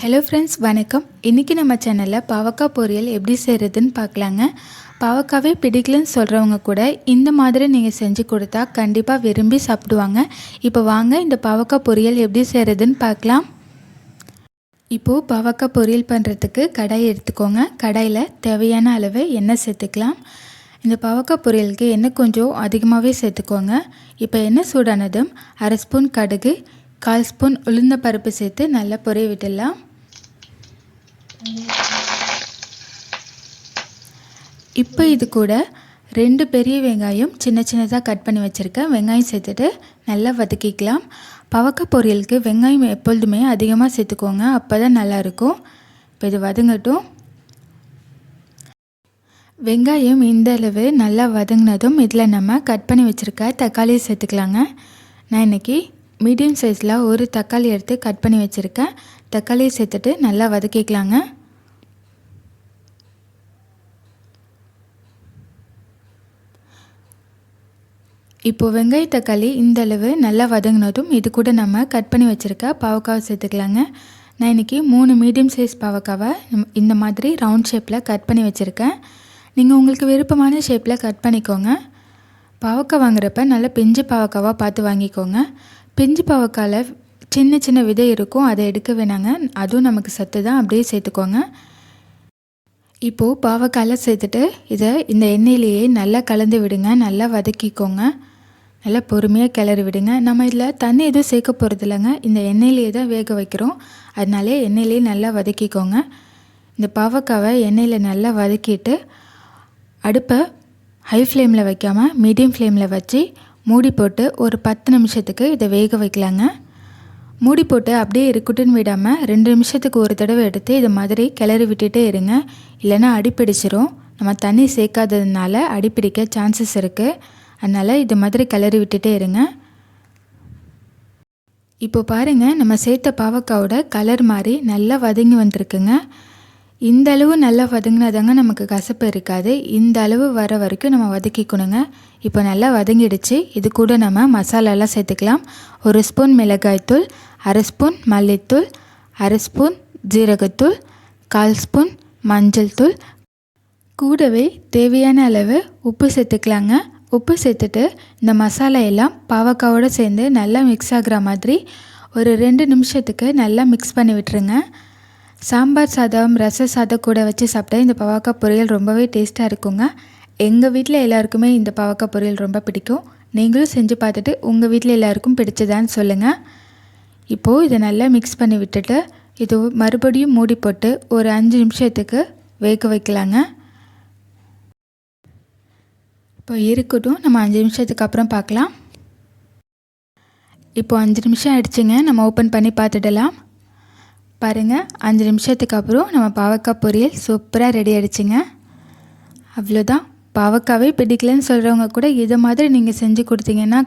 Hello friends, வணக்கம். இன்றைக்கி நம்ம சேனலில் பாவக்காய் பொரியல் எப்படி செய்கிறதுன்னு பார்க்கலாங்க. பாவக்காவே பிடிக்கலன்னு சொல்கிறவங்க கூட இந்த மாதிரி நீங்கள் செஞ்சு கொடுத்தா கண்டிப்பாக விரும்பி சாப்பிடுவாங்க. இப்போ வாங்க இந்த பாவக்காய் பொரியல் எப்படி செய்கிறதுன்னு பார்க்கலாம். இப்போது பாவக்காய் பொரியல் பண்ணுறதுக்கு கடாய் எடுத்துக்கோங்க. கடாயில் தேவையான அளவு எண்ணெய் சேர்த்துக்கலாம். இந்த பாவக்காய் பொரியலுக்கு எண்ணெய் கொஞ்சம் அதிகமாகவே சேர்த்துக்கோங்க. இப்போ எண்ணெய் சூடானதும் 1/2 ஸ்பூன் கடுகு, 1/4 ஸ்பூன் உளுந்த பருப்பு சேர்த்து நல்லா பொரிய விட்டுடலாம். இப்போ இது கூட 2 பெரிய வெங்காயம் சின்ன சின்னதாக கட் பண்ணி வச்சுருக்கேன். வெங்காயம் சேர்த்துட்டு நல்லா வதக்கிக்கலாம். பாவக்காய் பொரியலுக்கு வெங்காயம் எப்பொழுதுமே அதிகமாக சேர்த்துக்கோங்க, அப்போ தான் நல்லாயிருக்கும். இப்போ இது வதங்கட்டும். வெங்காயம் இந்த அளவு நல்லா வதங்கினதும் இதில் நம்ம கட் பண்ணி வச்சுருக்க தக்காளியை சேர்த்துக்கலாங்க. நான் இன்றைக்கி மீடியம் சைஸில் ஒரு தக்காளி எடுத்து கட் பண்ணி வச்சுருக்கேன். தக்காளியை சேர்த்துட்டு நல்லா வதக்கிக்கலாங்க. இப்போது வெங்காய தக்காளி இந்த அளவு நல்லா வதங்கினதும் இது கூட நம்ம கட் பண்ணி வச்சுருக்க பாவக்காவை சேர்த்துக்கலாங்க. நான் இன்றைக்கி 3 மீடியம் சைஸ் பாவக்காவை இந்த மாதிரி ரவுண்ட் ஷேப்பில் கட் பண்ணி வச்சுருக்கேன். நீங்கள் உங்களுக்கு விருப்பமான ஷேப்பில் கட் பண்ணிக்கோங்க. பாவக்காய் வாங்குறப்ப நல்லா பிஞ்சு பாவக்காவாக பார்த்து வாங்கிக்கோங்க. பிஞ்சு பாவக்காயில் சின்ன சின்ன விதை இருக்கும், அதை எடுக்க வேணாங்க. அதுவும் நமக்கு சத்து தான், அப்படியே சேர்த்துக்கோங்க. இப்போது பாவக்காயில் சேர்த்துட்டு இதை இந்த எண்ணெயிலேயே நல்லா கலந்து விடுங்க. நல்லா வதக்கிக்கோங்க. நல்லா பொறுமையாக கிளறி விடுங்க. நம்ம இதில் தண்ணி எதுவும் சேர்க்க போகிறது இல்லைங்க, இந்த எண்ணெயிலேயே தான் வேக வைக்கிறோம். அதனாலே எண்ணெயிலேயே நல்லா வதக்கிக்கோங்க. இந்த பாவக்காவை எண்ணெயில் நல்லா வதக்கிட்டு அடுப்பை ஹை ஃப்ளேமில் வைக்காமல் மீடியம் ஃப்ளேமில் வச்சு மூடி போட்டு ஒரு 10 நிமிஷத்துக்கு இதை வேக வைக்கலாங்க. மூடி போட்டு அப்படியே இருக்கட்டுன்னு விடாமல் 2 நிமிஷத்துக்கு ஒரு தடவை எடுத்து இது மாதிரி கிளறி விட்டுட்டே இருங்க. இல்லைன்னா அடிப்பிடிச்சிரும். நம்ம தண்ணி சேர்க்காததுனால அடிப்பிடிக்க சான்சஸ் இருக்குது. அதனால் இது மாதிரி கிளறி விட்டுட்டே இருங்க. இப்போ பாருங்கள், நம்ம சேர்த்த பாவக்காவோட கலர் மாதிரி நல்லா வதங்கி வந்திருக்குங்க. இந்த அளவு நல்லா வதங்கினாதாங்க நமக்கு கசப்பு இருக்காது. இந்த அளவு வர வரைக்கும் நம்ம வதக்கிக்கணுங்க. இப்போ நல்லா வதங்கிடுச்சு. இது கூட நம்ம மசாலாலாம் சேர்த்துக்கலாம். 1 ஸ்பூன் மிளகாய்த்தூள், 1/2 ஸ்பூன் மல்லித்தூள், 1/2 ஸ்பூன் ஜீரகத்தூள், 1/4 ஸ்பூன் மஞ்சள் தூள், கூடவே தேவையான அளவு உப்பு சேர்த்துக்கலாங்க. உப்பு சேர்த்துட்டு இந்த மசாலா எல்லாம் பாவக்காவோடு சேர்ந்து நல்லா மிக்ஸ் ஆகிற மாதிரி ஒரு 2 நிமிஷத்துக்கு நல்லா மிக்ஸ் பண்ணி விட்டுருங்க. சாம்பார் சாதம், ரச சாதம் கூட வச்சு சாப்பிட்டா இந்த பாவக்காய் பொரியல் ரொம்பவே டேஸ்ட்டாக இருக்குங்க. எங்கள் வீட்டில் எல்லாருக்குமே இந்த பாவக்காய் பொரியல் ரொம்ப பிடிக்கும். நீங்களும் செஞ்சு பார்த்துட்டு உங்கள் வீட்டில் எல்லாருக்கும் பிடிச்சதான்னு சொல்லுங்கள். இப்போது இதை நல்லா மிக்ஸ் பண்ணி விட்டுட்டு இது மறுபடியும் மூடி போட்டு ஒரு 5 நிமிஷத்துக்கு வேக வைக்கலாங்க. இப்போ இருக்கட்டும், நம்ம 5 நிமிஷத்துக்கு அப்புறம் பார்க்கலாம். இப்போது 5 நிமிஷம் ஆயிடுச்சுங்க. நம்ம ஓப்பன் பண்ணி பார்த்துடலாம். பாருங்கள், 5 நிமிஷத்துக்கு அப்புறம் நம்ம பாவக்காய் பொரியல் சூப்பராக ரெடி ஆகிடுச்சிங்க. அவ்வளோதான். பாவக்காவே பிடிக்கலன்னு சொல்கிறவங்க கூட இதை மாதிரி நீங்கள் செஞ்சு கொடுத்தீங்கன்னா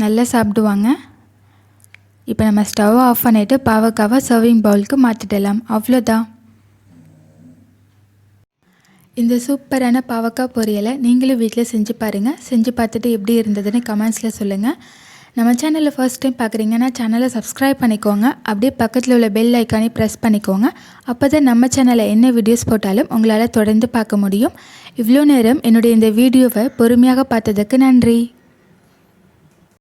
நல்லா சாப்பிடுவாங்க. இப்போ நம்ம ஸ்டவ் ஆஃப் பண்ணிவிட்டு பாவக்காவை சர்விங் பவுலுக்கு மாற்றிடலாம். அவ்வளோதான். இந்த சூப்பரான பாவக்காய் பொரியலை நீங்களும் வீட்டில் செஞ்சு பாருங்கள். செஞ்சு பார்த்துட்டு எப்படி இருந்ததுன்னு கமெண்ட்ஸில் சொல்லுங்கள். நம்ம சேனலில் ஃபர்ஸ்ட் டைம் பார்க்குறீங்கன்னா சேனலை சப்ஸ்கிரைப் பண்ணிக்கோங்க. அப்படியே பக்கத்தில் உள்ள பெல் ஐக்கானே ப்ரெஸ் பண்ணிக்கோங்க. அப்போ தான் நம்ம சேனலில் என்ன வீடியோஸ் போட்டாலும் உங்களால் தொடர்ந்து பார்க்க முடியும். இவ்வளோ நேரம் என்னுடைய இந்த வீடியோவை பொறுமையாக பார்த்ததுக்கு நன்றி.